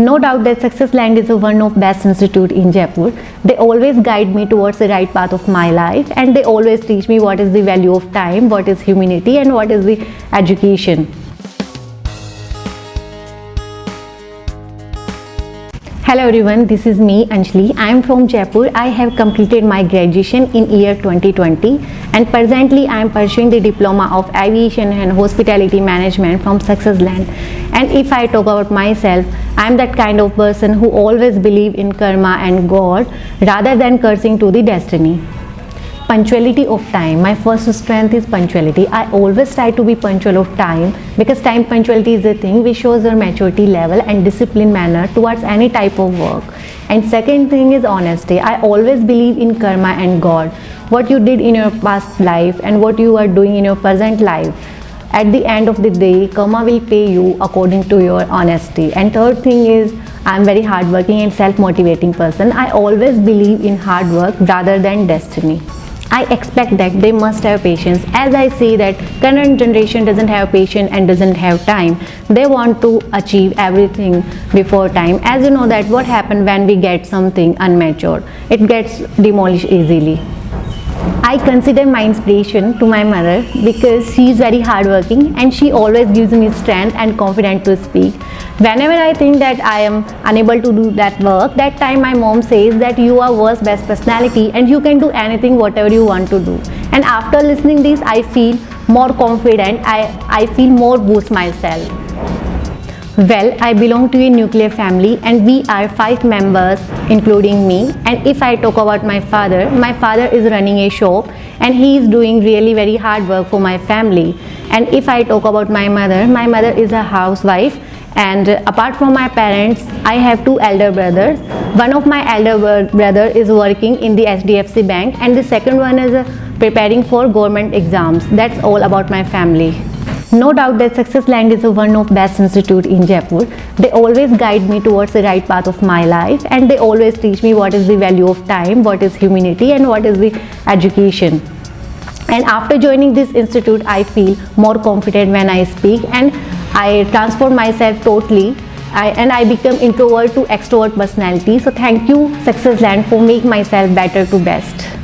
No doubt that Success Land is one of best institute in Jaipur. They always guide me towards the right path of my life, and they always teach me what is the value of time, what is humanity, and what is the education. Hello everyone, this is me Anjali. I am from Jaipur. I have completed my graduation in year 2020 and presently I am pursuing the diploma of aviation and hospitality management from Success Land. And if I talk about myself, I am that kind of person who always believe in karma and God rather than cursing to the destiny. Punctuality of time. My first strength is punctuality. I always try to be punctual of time because time punctuality is a thing which shows your maturity level and disciplined manner towards any type of work. And second thing is honesty. I always believe in karma and God. What you did in your past life and what you are doing in your present life, at the end of the day, karma will pay you according to your honesty. And third thing is, I am very hardworking and self-motivating person. I always believe in hard work rather than destiny. I expect that they must have patience. As I say that current generation doesn't have patience and doesn't have time. They want to achieve everything before time. As you know that what happens when we get something unmatured, it gets demolished easily. I consider my inspiration to my mother because she is very hardworking and she always gives me strength and confidence to speak. Whenever I think that I am unable to do that work, that time my mom says that you are world's best personality and you can do anything whatever you want to do. And after listening this, I feel more confident, I feel more boost myself. Well, I belong to a nuclear family and we are 5 members including me. And if I talk about my father is running a shop and he is doing really very hard work for my family. And if I talk about my mother is a housewife. And apart from my parents, I have 2 elder brothers. One of my elder brother is working in the HDFC bank and the second one is preparing for government exams. That's all about my family. No doubt that Success Land is one of best institute in Jaipur. They always guide me towards the right path of my life and they always teach me what is the value of time, what is humanity and what is the education. And after joining this institute, I feel more confident when I speak and I transform myself totally and I become introvert to extrovert personality. So thank you Success Land for making myself better to best.